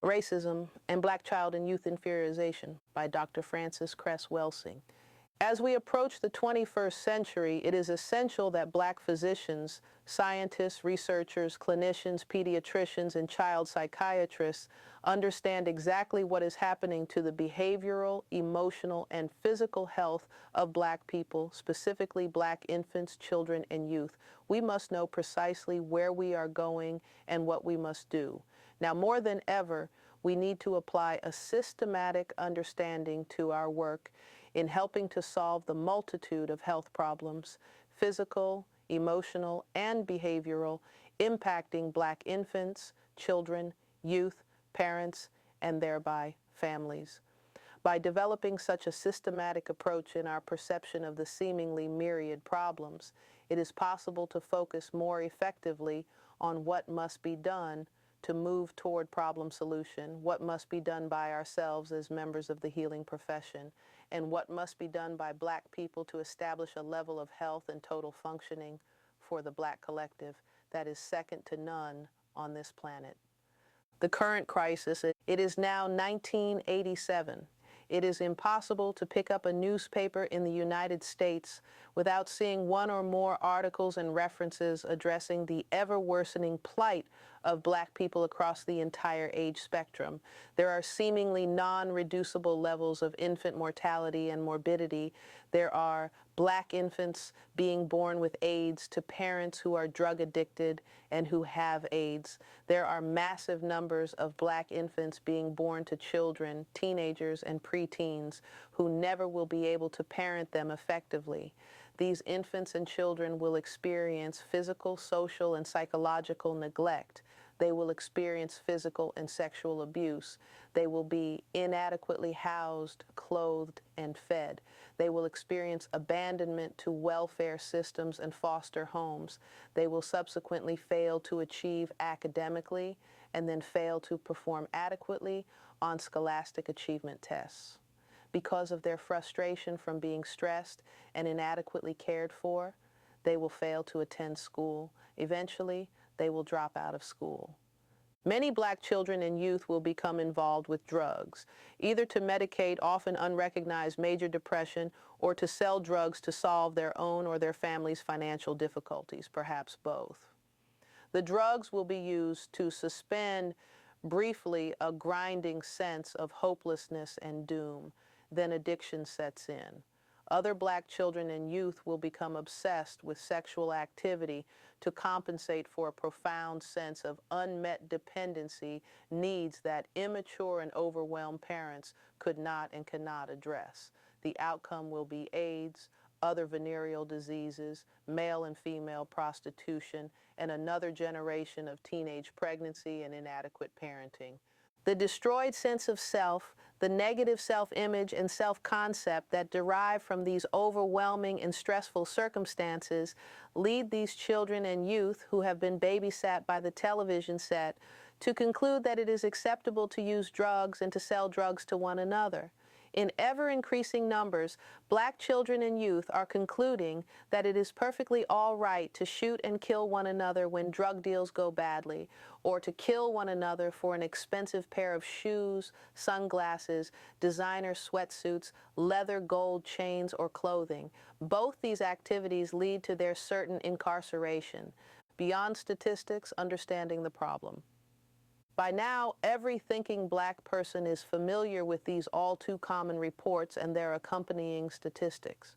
Racism and Black Child and Youth Inferiorization by Dr. Frances Cress Welsing. As we approach the 21st century, it is essential that Black physicians, scientists, researchers, clinicians, pediatricians, and child psychiatrists understand exactly what is happening to the behavioral, emotional, and physical health of Black people, specifically Black infants, children, and youth. We must know precisely where we are going and what we must do. Now, more than ever, we need to apply a systematic understanding to our work in helping to solve the multitude of health problems, physical, emotional, and behavioral, impacting Black infants, children, youth, parents, and thereby families. By developing such a systematic approach in our perception of the seemingly myriad problems, it is possible to focus more effectively on what must be done to move toward problem solution, what must be done by ourselves as members of the healing profession, and what must be done by Black people to establish a level of health and total functioning for the Black collective that is second to none on this planet. The current crisis, it is now 1987. It is impossible to pick up a newspaper in the United States without seeing one or more articles and references addressing the ever-worsening plight of Black people across the entire age spectrum. There are seemingly non-reducible levels of infant mortality and morbidity. There are Black infants being born with AIDS to parents who are drug addicted and who have AIDS. There are massive numbers of Black infants being born to children, teenagers, and preteens who never will be able to parent them effectively. These infants and children will experience physical, social, and psychological neglect. They will experience physical and sexual abuse. They will be inadequately housed, clothed, and fed. They will experience abandonment to welfare systems and foster homes. They will subsequently fail to achieve academically and then fail to perform adequately on scholastic achievement tests. Because of their frustration from being stressed and inadequately cared for, they will fail to attend school. Eventually, they will drop out of school. Many Black children and youth will become involved with drugs, either to medicate often unrecognized major depression or to sell drugs to solve their own or their family's financial difficulties, perhaps both. The drugs will be used to suspend briefly a grinding sense of hopelessness and doom. Then addiction sets in. Other Black children and youth will become obsessed with sexual activity to compensate for a profound sense of unmet dependency needs that immature and overwhelmed parents could not and cannot address. The outcome will be AIDS, other venereal diseases, male and female prostitution, and another generation of teenage pregnancy and inadequate parenting. The destroyed sense of self, the negative self-image and self-concept that derive from these overwhelming and stressful circumstances lead these children and youth who have been babysat by the television set to conclude that it is acceptable to use drugs and to sell drugs to one another. In ever-increasing numbers, Black children and youth are concluding that it is perfectly all right to shoot and kill one another when drug deals go badly, or to kill one another for an expensive pair of shoes, sunglasses, designer sweatsuits, leather gold chains, or clothing. Both these activities lead to their certain incarceration. Beyond statistics, understanding the problem. By now, every thinking Black person is familiar with these all-too-common reports and their accompanying statistics.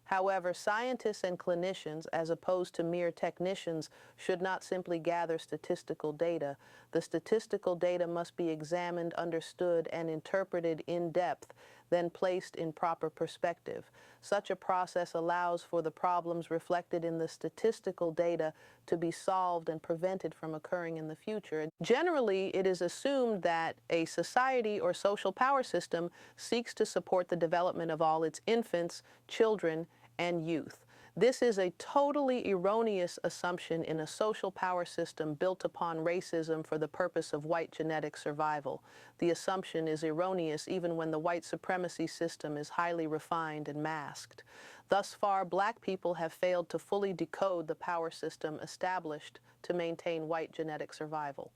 However, scientists and clinicians, as opposed to mere technicians, should not simply gather statistical data. The statistical data must be examined, understood, and interpreted in depth, then placed in proper perspective. Such a process allows for the problems reflected in the statistical data to be solved and prevented from occurring in the future. Generally, it is assumed that a society or social power system seeks to support the development of all its infants, children, and youth. This is a totally erroneous assumption in a social power system built upon racism for the purpose of white genetic survival. The assumption is erroneous even when the white supremacy system is highly refined and masked. Thus far, Black people have failed to fully decode the power system established to maintain white genetic survival.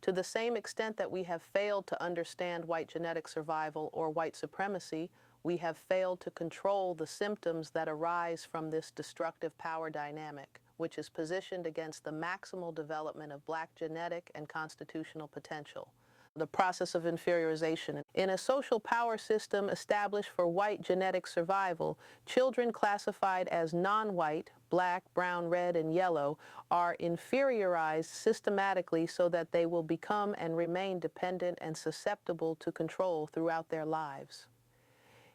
To the same extent that we have failed to understand white genetic survival or white supremacy, we have failed to control the symptoms that arise from this destructive power dynamic, which is positioned against the maximal development of black genetic and constitutional potential. The process of inferiorization. In a social power system established for white genetic survival, children classified as non-white, black, brown, red, and yellow, are inferiorized systematically so that they will become and remain dependent and susceptible to control throughout their lives.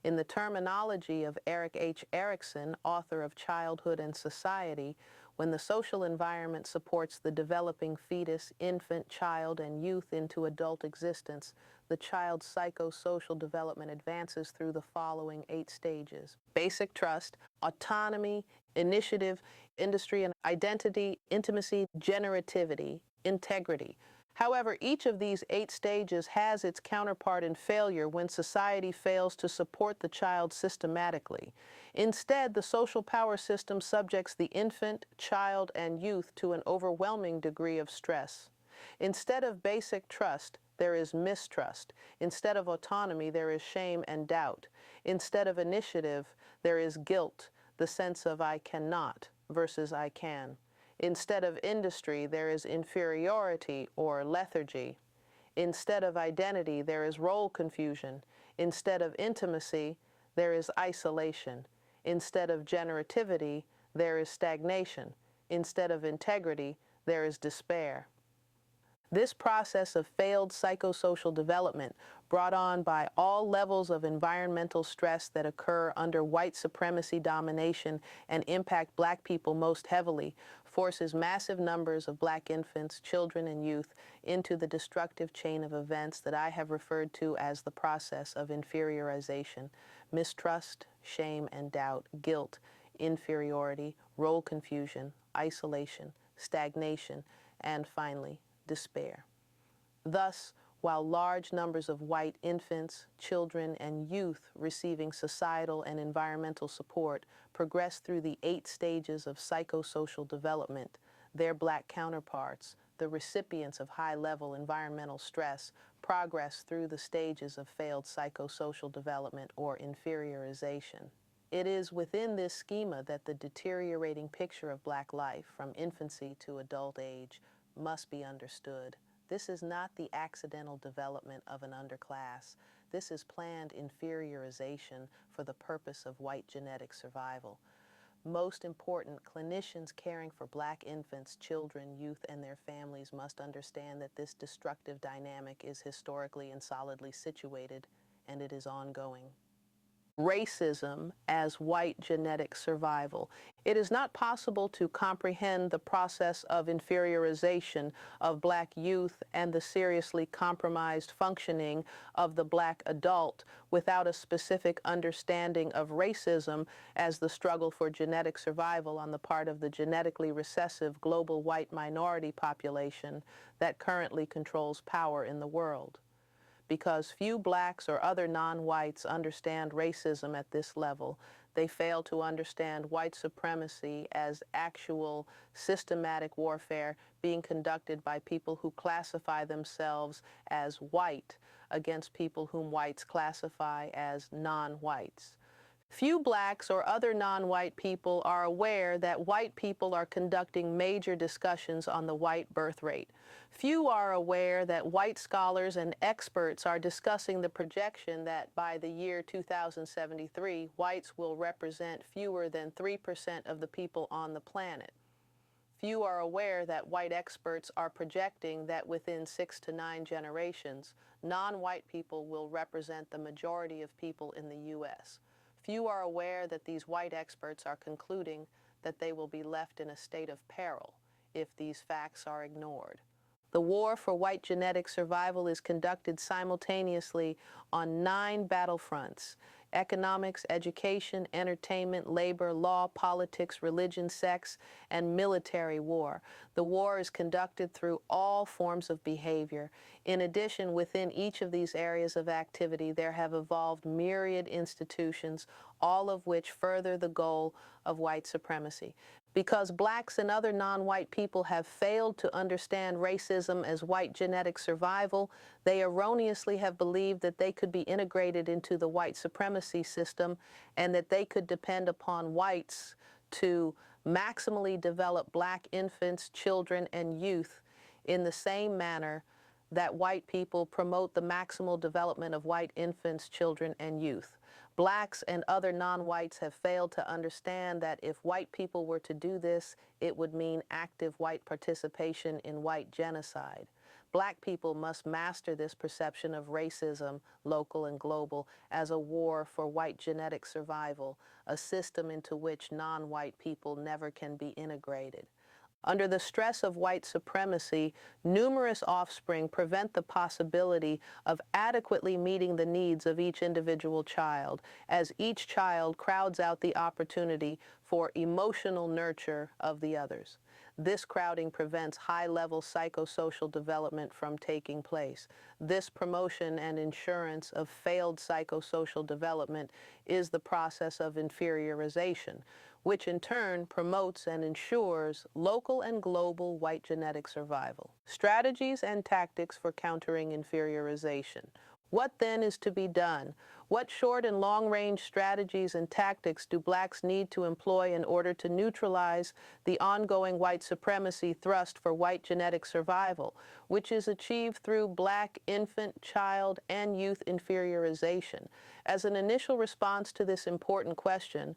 In the terminology of Eric H. Erickson, author of Childhood and Society, when the social environment supports the developing fetus, infant, child, and youth into adult existence, the child's psychosocial development advances through the following 8 stages: basic trust, autonomy, initiative, industry and identity, intimacy, generativity, integrity. However, each of these 8 stages has its counterpart in failure when society fails to support the child systematically. Instead, the social power system subjects the infant, child, and youth to an overwhelming degree of stress. Instead of basic trust, there is mistrust. Instead of autonomy, there is shame and doubt. Instead of initiative, there is guilt, the sense of I cannot versus I can. Instead of industry, there is inferiority or lethargy. Instead of identity, there is role confusion. Instead of intimacy, there is isolation. Instead of generativity, there is stagnation. Instead of integrity, there is despair. This process of failed psychosocial development, brought on by all levels of environmental stress that occur under white supremacy domination and impact black people most heavily, forces massive numbers of black infants, children, and youth into the destructive chain of events that I have referred to as the process of inferiorization: mistrust, shame and doubt, guilt, inferiority, role confusion, isolation, stagnation, and finally, despair. Thus, while large numbers of white infants, children, and youth receiving societal and environmental support progress through the 8 stages of psychosocial development, their black counterparts, the recipients of high-level environmental stress, progress through the stages of failed psychosocial development or inferiorization. It is within this schema that the deteriorating picture of black life from infancy to adult age must be understood. This is not the accidental development of an underclass. This is planned inferiorization for the purpose of white genetic survival. Most important, clinicians caring for black infants, children, youth, and their families must understand that this destructive dynamic is historically and solidly situated, and it is ongoing. Racism as white genetic survival. It is not possible to comprehend the process of inferiorization of black youth and the seriously compromised functioning of the black adult without a specific understanding of racism as the struggle for genetic survival on the part of the genetically recessive global white minority population that currently controls power in the world. Because few blacks or other non-whites understand racism at this level, they fail to understand white supremacy as actual systematic warfare being conducted by people who classify themselves as white against people whom whites classify as non-whites. Few blacks or other non-white people are aware that white people are conducting major discussions on the white birth rate. Few are aware that white scholars and experts are discussing the projection that by the year 2073, whites will represent fewer than 3% of the people on the planet. Few are aware that white experts are projecting that within 6 to 9 generations, non-white people will represent the majority of people in the U.S. Few are aware that these white experts are concluding that they will be left in a state of peril if these facts are ignored. The war for white genetic survival is conducted simultaneously on 9 battlefronts: economics, education, entertainment, labor, law, politics, religion, sex, and military war. The war is conducted through all forms of behavior. In addition, within each of these areas of activity, there have evolved myriad institutions, all of which further the goal of white supremacy. Because blacks and other non-white people have failed to understand racism as white genetic survival, they erroneously have believed that they could be integrated into the white supremacy system and that they could depend upon whites to maximally develop black infants, children, and youth in the same manner that white people promote the maximal development of white infants, children, and youth. Blacks and other non-whites have failed to understand that if white people were to do this, it would mean active white participation in white genocide. Black people must master this perception of racism, local and global, as a war for white genetic survival, a system into which non-white people never can be integrated. Under the stress of white supremacy, numerous offspring prevent the possibility of adequately meeting the needs of each individual child, as each child crowds out the opportunity for emotional nurture of the others. This crowding prevents high-level psychosocial development from taking place. This promotion and insurance of failed psychosocial development is the process of inferiorization, which in turn promotes and ensures local and global white genetic survival. Strategies and tactics for countering inferiorization. What then is to be done? What short and long-range strategies and tactics do blacks need to employ in order to neutralize the ongoing white supremacy thrust for white genetic survival, which is achieved through black infant, child, and youth inferiorization? As an initial response to this important question,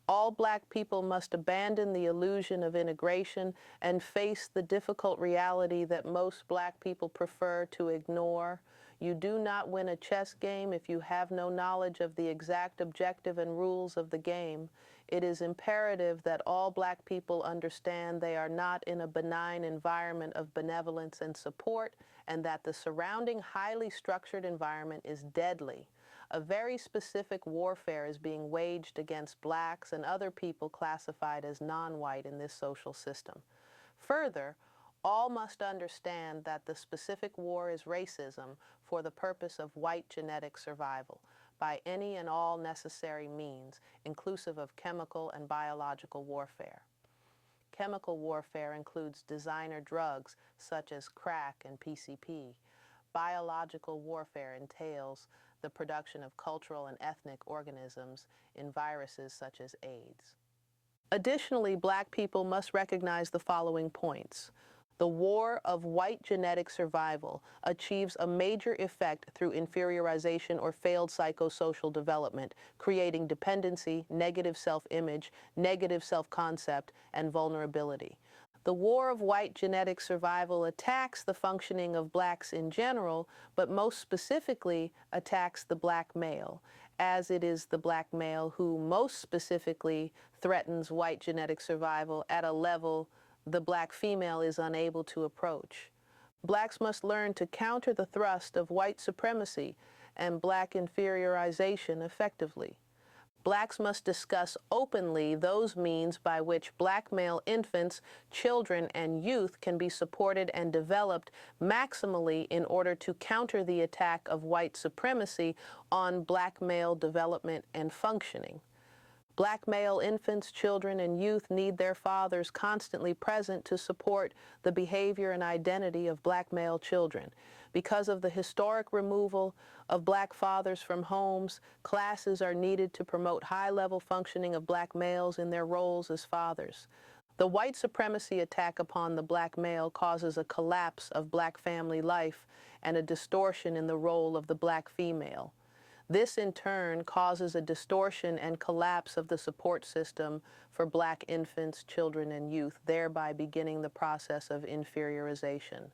all black people must abandon the illusion of integration and face the difficult reality that most black people prefer to ignore. You do not win a chess game if you have no knowledge of the exact objective and rules of the game. It is imperative that all black people understand they are not in a benign environment of benevolence and support, and that the surrounding highly structured environment is deadly. A very specific warfare is being waged against blacks and other people classified as non-white in this social system. Further, all must understand that the specific war is racism for the purpose of white genetic survival by any and all necessary means, inclusive of chemical and biological warfare. Chemical warfare includes designer drugs such as crack and PCP. Biological warfare entails the production of cultural and ethnic organisms in viruses such as AIDS. Additionally, black people must recognize the following points. The war of white genetic survival achieves a major effect through inferiorization or failed psychosocial development, creating dependency, negative self-image, negative self-concept, and vulnerability. The war of white genetic survival attacks the functioning of blacks in general, but most specifically attacks the black male, as it is the black male who most specifically threatens white genetic survival at a level the black female is unable to approach. Blacks must learn to counter the thrust of white supremacy and black inferiorization effectively. Blacks must discuss openly those means by which black male infants, children, and youth can be supported and developed maximally in order to counter the attack of white supremacy on black male development and functioning. Black male infants, children, and youth need their fathers constantly present to support the behavior and identity of black male children. Because of the historic removal of black fathers from homes, classes are needed to promote high-level functioning of black males in their roles as fathers. The white supremacy attack upon the black male causes a collapse of black family life and a distortion in the role of the black female. This, in turn, causes a distortion and collapse of the support system for black infants, children, and youth, thereby beginning the process of inferiorization.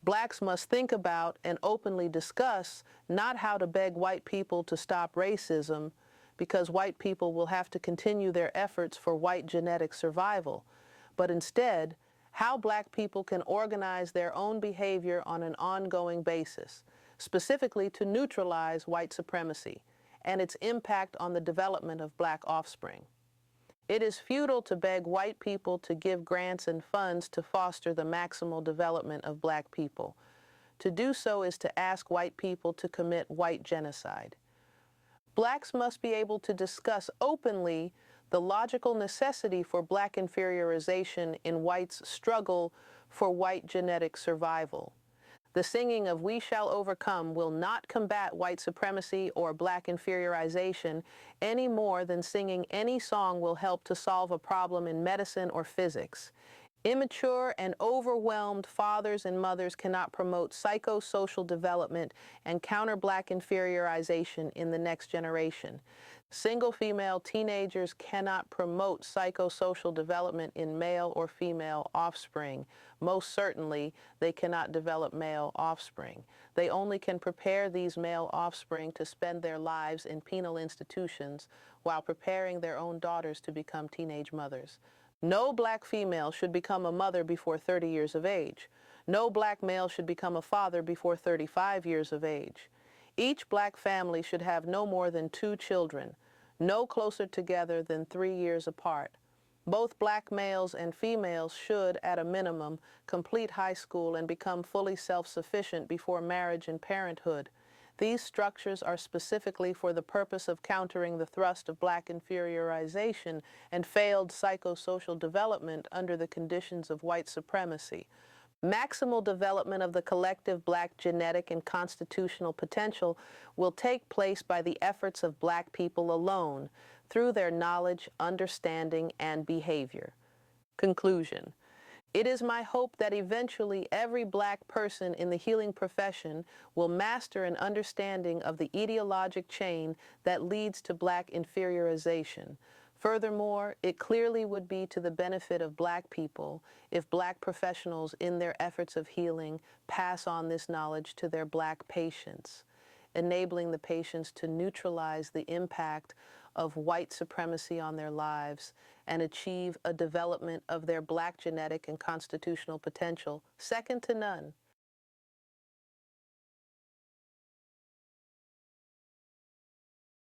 Blacks must think about and openly discuss not how to beg white people to stop racism, because white people will have to continue their efforts for white genetic survival, but instead, how black people can organize their own behavior on an ongoing basis, specifically to neutralize white supremacy and its impact on the development of black offspring. It is futile to beg white people to give grants and funds to foster the maximal development of black people. To do so is to ask white people to commit white genocide. Blacks must be able to discuss openly the logical necessity for black inferiorization in whites' struggle for white genetic survival. The singing of "We Shall Overcome" will not combat white supremacy or black inferiorization any more than singing any song will help to solve a problem in medicine or physics. Immature and overwhelmed fathers and mothers cannot promote psychosocial development and counter black inferiorization in the next generation. Single female teenagers cannot promote psychosocial development in male or female offspring. Most certainly, they cannot develop male offspring. They only can prepare these male offspring to spend their lives in penal institutions while preparing their own daughters to become teenage mothers. No black female should become a mother before 30 years of age. No black male should become a father before 35 years of age. Each black family should have no more than 2 children, no closer together than 3 years apart. Both black males and females should, at a minimum, complete high school and become fully self-sufficient before marriage and parenthood. These structures are specifically for the purpose of countering the thrust of black inferiorization and failed psychosocial development under the conditions of white supremacy. Maximal development of the collective black genetic and constitutional potential will take place by the efforts of black people alone, through their knowledge, understanding, and behavior. Conclusion. It is my hope that eventually every black person in the healing profession will master an understanding of the ideologic chain that leads to black inferiorization. Furthermore, it clearly would be to the benefit of black people if black professionals in their efforts of healing pass on this knowledge to their black patients, enabling the patients to neutralize the impact of white supremacy on their lives and achieve a development of their black genetic and constitutional potential second to none.